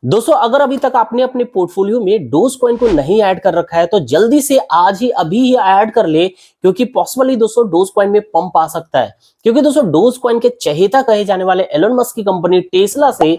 दोस्तों अगर अभी तक आपने अपने पोर्टफोलियो में डोज कॉइन को नहीं ऐड कर रखा है तो जल्दी से आज ही अभी ही ऐड कर ले, क्योंकि पॉसिबली दोस्तों डोज कॉइन में पंप आ सकता है। क्योंकि दोस्तों डोज कॉइन के चहेता कहे जाने वाले एलन मस्क की कंपनी टेस्ला से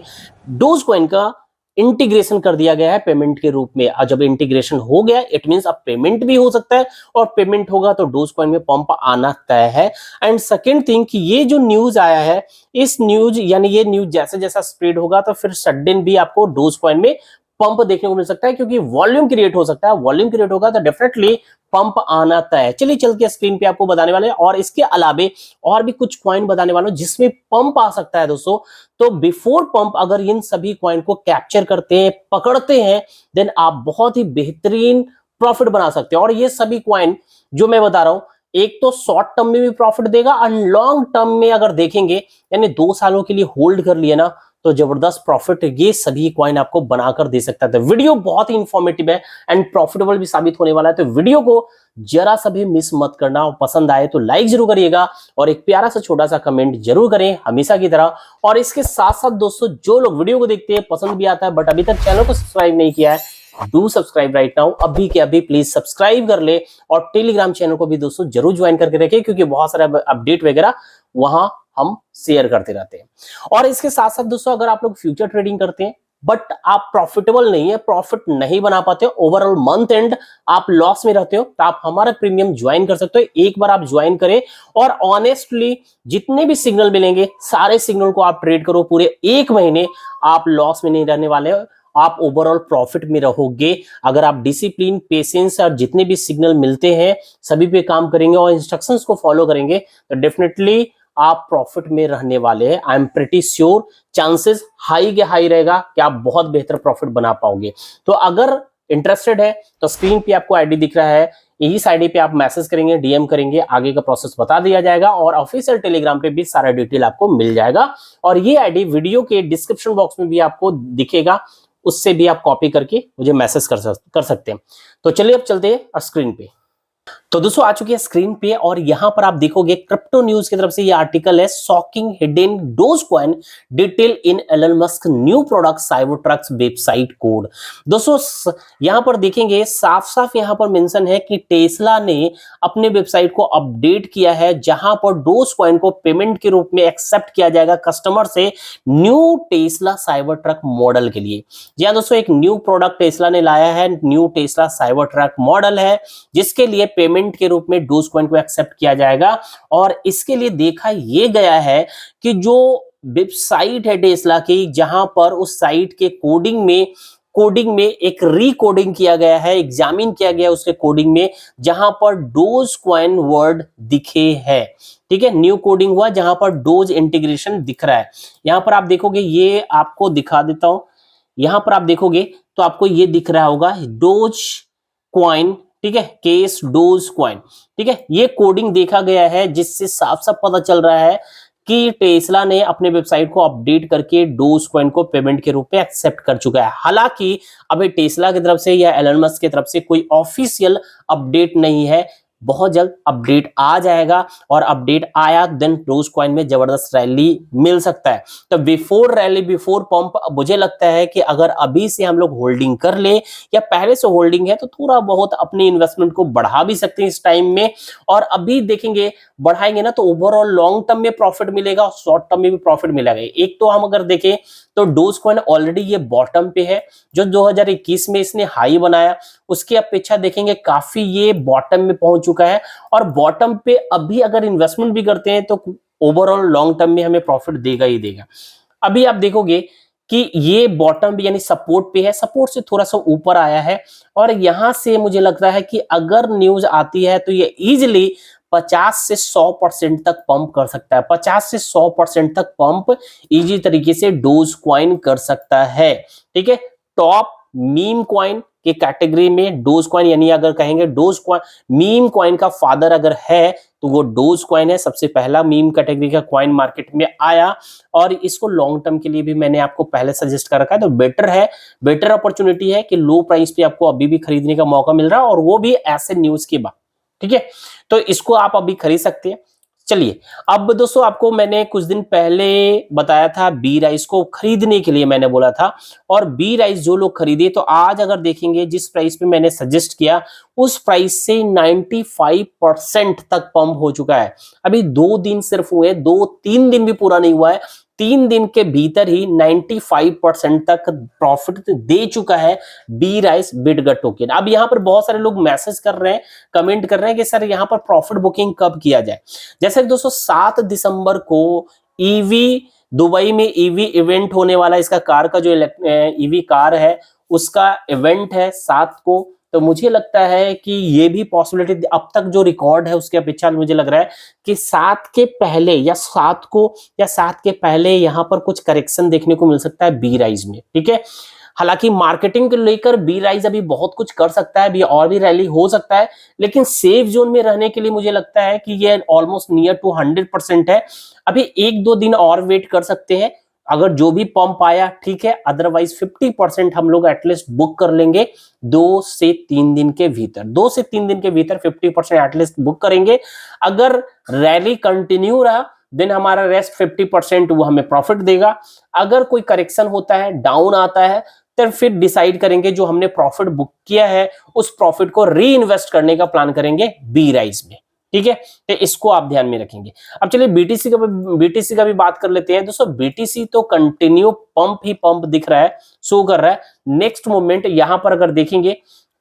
डोज कॉइन का इंटीग्रेशन कर दिया गया है पेमेंट के रूप में। और जब इंटीग्रेशन हो गया इट मींस अब पेमेंट भी हो सकता है, और पेमेंट होगा तो डोज कॉइन में पंप आना तय है। एंड सेकेंड थिंग कि ये जो न्यूज आया है, इस न्यूज यानी ये न्यूज जैसे जैसा स्प्रेड होगा तो फिर सडन भी आपको डोज कॉइन में पंप देखने को मिल सकता है, क्योंकि वॉल्यूम क्रिएट हो सकता है। वॉल्यूम क्रिएट होगा तो डेफिनेटली पंप आना तय है। चलिए चल के स्क्रीन पे आपको बताने वाले हैं, और इसके अलावे और भी कुछ कॉइन बताने वाला हूं जिसमें पंप आ सकता है दोस्तों। तो बिफोर पंप अगर इन सभी कॉइन को कैप्चर करते हैं, पकड़ते हैं, देन आप बहुत ही बेहतरीन प्रॉफिट बना सकते हैं। और ये सभी कॉइन जो मैं बता रहा हूं, एक तो शॉर्ट टर्म में भी प्रॉफिट देगा और लॉन्ग टर्म में अगर देखेंगे यानी 2 सालों के लिए होल्ड कर लिए ना तो जबरदस्त प्रॉफिट ये सभी कॉइन आपको बनाकर दे सकता है। तो वीडियो बहुत ही इंफॉर्मेटिव है एंड प्रॉफिटेबल भी साबित होने वाला है, तो वीडियो को जरा सा भी मिस मत करना। और पसंद आए तो लाइक जरूर करिएगा और एक प्यारा सा छोटा सा कमेंट जरूर करें हमेशा की तरह। और इसके साथ साथ दोस्तों जो लोग वीडियो को देखते हैं, पसंद भी आता है बट अभी तक चैनल को सब्सक्राइब नहीं किया है, डू सब्सक्राइब राइट नाउ, अभी के अभी प्लीज सब्सक्राइब कर ले। और टेलीग्राम चैनल को भी दोस्तों जरूर ज्वाइन करके रखें, क्योंकि बहुत सारे अपडेट वगैरह वहां हम शेयर करते रहते हैं। और इसके साथ साथ दोस्तों अगर आप लोग फ्यूचर ट्रेडिंग करते हैं बट आप प्रॉफिटेबल नहीं है, प्रॉफिट नहीं बना पाते हो, ओवरऑल मंथ एंड आप लॉस में रहते हो, तो आप हमारा प्रीमियम ज्वाइन कर सकते हो। एक बार आप ज्वाइन करें और ऑनेस्टली जितने भी सिग्नल मिलेंगे सारे सिग्नल को आप ट्रेड करो, पूरे 1 महीने आप लॉस में नहीं रहने वाले हो, आप ओवरऑल प्रॉफिट में रहोगे। अगर आप डिसिप्लिन, पेशेंस और जितने भी सिग्नल मिलते हैं सभी पे काम करेंगे और इंस्ट्रक्शंस को फॉलो करेंगे तो डेफिनेटली आप प्रॉफिट में रहने वाले हैं। I am pretty sure, chances high के हाई रहेगा कि आप बहुत बेहतर प्रॉफिट बना पाओगे। तो अगर इंटरेस्टेड है तो स्क्रीन पे आपको आईडी दिख रहा है, इस आईडी पे आप मैसेज करेंगे, डीएम करेंगे, आगे का प्रोसेस बता दिया जाएगा और ऑफिशियल टेलीग्राम पे भी सारा डिटेल आपको मिल जाएगा। और ये आईडी वीडियो के डिस्क्रिप्शन बॉक्स में भी आपको दिखेगा, उससे भी आप कॉपी करके मुझे मैसेज कर सकते हैं। तो चलिए अब चलते हैं स्क्रीन पे। तो दोस्तों आ चुकी है स्क्रीन पे और यहां पर आप देखोगे क्रिप्टो न्यूज की तरफ से ये आर्टिकल है, shocking hidden Dogecoin detail in Elon Musk new product Cybertruck's website code. दोस्तों यहां पर देखेंगे साफ साफ यहां पर मेंशन है कि टेस्ला ने अपने वेबसाइट को अपडेट किया है, जहां पर डोज कॉइन को पेमेंट के रूप में एक्सेप्ट किया जाएगा कस्टमर से new Tesla cyber truck model के लिए। जी हां दोस्तों, एक न्यू प्रोडक्ट टेस्ला ने लाया है, new Tesla cyber truck model है, जिसके लिए पेमेंट के रूप में डोज कॉइन को एक्सेप्ट किया जाएगा। और इसके लिए देखा यह गया है कि जो वेबसाइट है टेस्ला की, जहां पर उस साइट के कोडिंग में एक रीकोडिंग किया गया है, एग्जामिन किया गया उसके कोडिंग में, जहां पर डोज कॉइन वर्ड दिखे है। ठीक है, न्यू कोडिंग हुआ जहां पर डोज इंटीग्रेशन दिख रहा है। यहां पर आप देखोगे, ये आपको दिखा देता हूं, यहां पर आप देखोगे तो आपको ये दिख रहा होगा डोज कॉइन, ठीक है, केस डोज कॉइन, ठीक है, ये कोडिंग देखा गया है, जिससे साफ साफ पता चल रहा है कि टेस्ला ने अपने वेबसाइट को अपडेट करके डोज कॉइन को पेमेंट के रूप में एक्सेप्ट कर चुका है। हालांकि अभी टेस्ला की तरफ से या एलन मस्क की तरफ से कोई ऑफिशियल अपडेट नहीं है, बहुत जल्द अपडेट आ जाएगा और अपडेट आया देन डोज कॉइन में जबरदस्त रैली मिल सकता है। तो बिफोर रैली, बिफोर पंप, मुझे लगता है कि अगर अभी से हम लोग होल्डिंग कर ले या पहले से होल्डिंग है तो थोड़ा बहुत अपनी इन्वेस्टमेंट को बढ़ा भी सकते हैं इस टाइम में। और अभी देखेंगे बढ़ाएंगे ना तो ओवरऑल लॉन्ग टर्म में प्रॉफिट मिलेगा और शॉर्ट टर्म में भी प्रॉफिट मिलेगा। एक तो हम अगर देखें तो डोज कॉइन ऑलरेडी ये बॉटम पे है, जो 2021 में इसने हाई बनाया, उसकी अपेक्षा देखेंगे काफी ये बॉटम में पहुंच चुका है। और बॉटम पे अभी अगर इन्वेस्टमेंट भी करते हैं तो ओवरऑल लॉन्ग टर्म में हमें प्रॉफिट देगा ही देगा। अभी आप देखोगे कि ये बॉटम भी यानी सपोर्ट पे है, सपोर्ट से थोड़ा सा ऊपर आया है और यहां से मुझे लगता है कि अगर न्यूज आती है तो ये इजिली 50 से 100% तक पंप कर सकता है। 50 से 100% तक पंप इजी तरीके से डोज कॉइन कर सकता है। ठीक है, टॉप मीम कॉइन के कैटेगरी में डोज कॉइन, यानी अगर कहेंगे डोज कॉइन मीम कॉइन का फादर अगर है तो वो डोज कॉइन है। सबसे पहला मीम कैटेगरी का कॉइन मार्केट में आया और इसको लॉन्ग टर्म के लिए भी मैंने आपको पहले सजेस्ट कर रखा है। तो बेटर है, बेटर अपॉर्चुनिटी है कि लो प्राइस पे आपको अभी भी खरीदने का मौका मिल रहा है और वो भी ऐसे न्यूज के बाद। ठीक है, तो इसको आप अभी खरीद सकते हैं। चलिए, अब दोस्तों आपको मैंने कुछ दिन पहले बताया था बी राइस को खरीदने के लिए मैंने बोला था, और बी राइस जो लोग खरीदे तो आज अगर देखेंगे जिस प्राइस पे मैंने सजेस्ट किया उस प्राइस से 95% तक पंप हो चुका है। अभी 2 दिन सिर्फ हुए, 2-3 दिन भी पूरा नहीं हुआ है, 3 दिन के भीतर ही 95% तक प्रॉफिट दे चुका है बी राइस बिटगट टोकन। अब यहाँ पर बहुत सारे लोग मैसेज कर रहे हैं, कमेंट कर रहे हैं कि सर यहाँ पर प्रॉफिट बुकिंग कब किया जाए। जैसे कि दोस्तों 7 दिसंबर को ईवी दुबई में ईवी इवेंट होने वाला, इसका कार का जो ईवी कार है उसका इवेंट है 7 को, तो मुझे लगता है कि ये भी पॉसिबिलिटी अब तक जो रिकॉर्ड है उसके अपेक्षा मुझे लग रहा है कि 7 के पहले या 7 के पहले यहाँ पर कुछ करेक्शन देखने को मिल सकता है बी राइज में। ठीक है, हालांकि मार्केटिंग को लेकर बी राइज अभी बहुत कुछ कर सकता है, अभी और भी रैली हो सकता है, लेकिन सेफ जोन में रहने के लिए मुझे लगता है कि ये ऑलमोस्ट नियर टू 100% है। अभी 1-2 दिन और वेट कर सकते हैं, अगर जो भी पंप आया ठीक है, अदरवाइज 50% हम लोग एटलीस्ट बुक कर लेंगे 2 से 3 दिन के भीतर। 2 से 3 दिन के भीतर 50% एटलीस्ट बुक करेंगे। अगर रैली कंटिन्यू रहा देन हमारा रेस्ट 50% वो हमें प्रॉफिट देगा। अगर कोई करेक्शन होता है, डाउन आता है, तो फिर डिसाइड करेंगे जो हमने प्रॉफिट बुक किया है उस प्रॉफिट को री इन्वेस्ट करने का प्लान करेंगे बी राइज में। ठीक है, तो इसको आप ध्यान में रखेंगे। अब चलिए बीटीसी का भी बात कर लेते हैं। दोस्तों बीटीसी तो कंटिन्यू पंप ही पंप दिख रहा है, शो कर रहा है। नेक्स्ट मोमेंट यहां पर अगर देखेंगे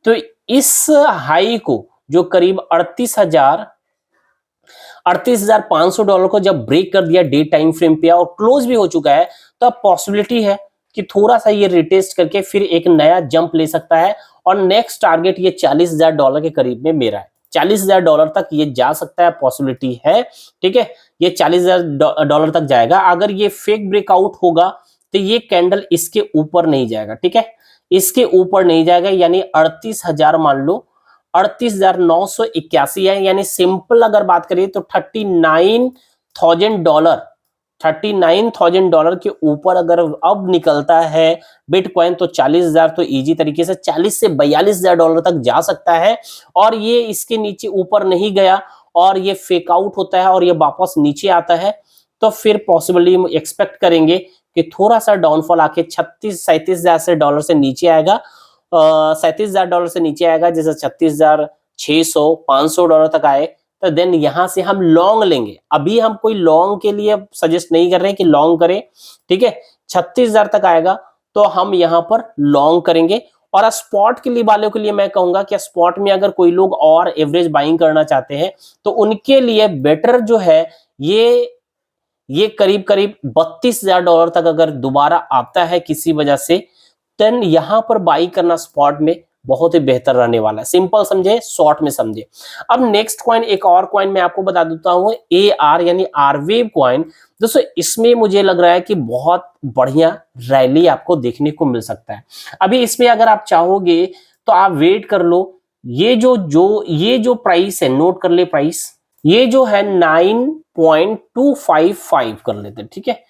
तो इस हाई को जो करीब 38,500 डॉलर को जब ब्रेक कर दिया डे टाइम फ्रेम पे और क्लोज भी हो चुका है, तो अब पॉसिबिलिटी है कि थोड़ा सा ये रिटेस्ट करके फिर एक नया जंप ले सकता है, और नेक्स्ट टारगेट ये 40,000 डॉलर के करीब में मेरा है। 40,000 डॉलर तक ये जा सकता है, पॉसिबिलिटी है। ठीक है, ये 40,000 डॉलर तक जाएगा। अगर ये फेक ब्रेकआउट होगा तो ये कैंडल इसके ऊपर नहीं जाएगा। ठीक है, इसके ऊपर नहीं जाएगा, यानी 38,000 मान लो 38,981 है, यानी सिंपल अगर बात करिए तो 39,000 डॉलर के ऊपर अगर अब निकलता है बिटकॉइन तो 40,000 तो इजी तरीके से 40 से 42,000 डॉलर तक जा सकता है। और ये इसके नीचे ऊपर नहीं गया और ये फेक आउट होता है और ये वापस नीचे आता है, तो फिर पॉसिबली एक्सपेक्ट करेंगे कि थोड़ा सा डाउनफॉल आके 36-37,000 डॉलर से नीचे आएगा, 37,000 डॉलर से नीचे आएगा, जैसे 36,600-500 डॉलर तक आए, तो देन यहां से हम लॉन्ग लेंगे। अभी हम कोई लॉन्ग के लिए सजेस्ट नहीं कर रहे हैं कि लॉन्ग करें। ठीक है, 36,000 तक आएगा तो हम यहां पर लॉन्ग करेंगे। और स्पॉट के लिए वालों के लिए मैं कहूंगा कि स्पॉट में अगर कोई लोग और एवरेज बाइंग करना चाहते हैं तो उनके लिए बेटर जो है ये करीब 32,000 डॉलर तक अगर दोबारा आता है किसी वजह से, देन यहां पर बाई करना स्पॉट में बहुत ही बेहतर रहने वाला है। सिंपल समझे, शॉर्ट में समझे। अब नेक्स्ट कॉइन, एक और कॉइन मैं आपको बता देता हूं, AR यानी आरवेव कॉइन। दोस्तों इसमें मुझे लग रहा है कि बहुत बढ़िया रैली आपको देखने को मिल सकता है। अभी इसमें अगर आप चाहोगे तो आप वेट कर लो। ये जो प्राइस है, नोट कर ले प्राइस, ये जो है 9.255 कर लेते हैं। ठीक है,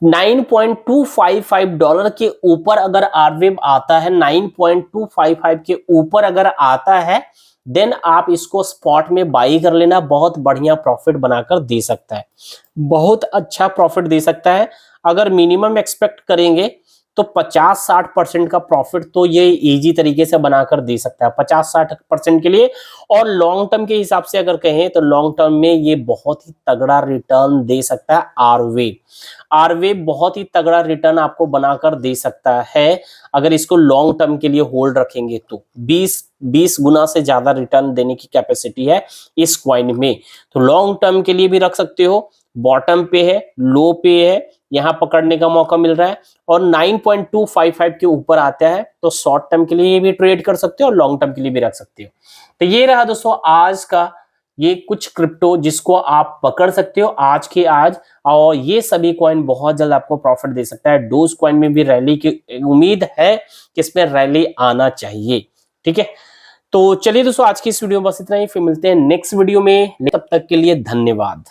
9.255 डॉलर के ऊपर अगर आरवेव आता है, 9.255 के ऊपर अगर आता है, देन आप इसको स्पॉट में बाई कर लेना, बहुत बढ़िया प्रॉफिट बनाकर दे सकता है, बहुत अच्छा प्रॉफिट दे सकता है। अगर मिनिमम एक्सपेक्ट करेंगे तो 50-60% का प्रॉफिट तो ये इजी तरीके से बनाकर दे सकता है, 50-60% के लिए। और लॉन्ग टर्म के हिसाब से अगर कहें तो लॉन्ग टर्म में ये बहुत ही तगड़ा रिटर्न दे सकता है। आरवेव बहुत ही तगड़ा रिटर्न आपको बनाकर दे सकता है अगर इसको लॉन्ग टर्म के लिए होल्ड रखेंगे तो 20 गुना से ज्यादा रिटर्न देने की कैपेसिटी है इस क्वाइन में। तो लॉन्ग टर्म के लिए भी रख सकते हो, बॉटम पे है, लो पे है, यहां पकड़ने का मौका मिल रहा है, और 9.255 के ऊपर आता है तो शॉर्ट टर्म के लिए भी ट्रेड कर सकते हो और लॉन्ग टर्म के लिए भी रख सकते हो। तो ये रहा दोस्तों आज का ये कुछ क्रिप्टो जिसको आप पकड़ सकते हो आज के आज, और ये सभी कॉइन बहुत जल्द आपको प्रॉफिट दे सकता है। डोज कॉइन में भी रैली की उम्मीद है कि इसमें रैली आना चाहिए। ठीक है, तो चलिए दोस्तों आज की इस वीडियो में बस इतना ही, फिर मिलते हैं नेक्स्ट वीडियो में, तब तक के लिए धन्यवाद।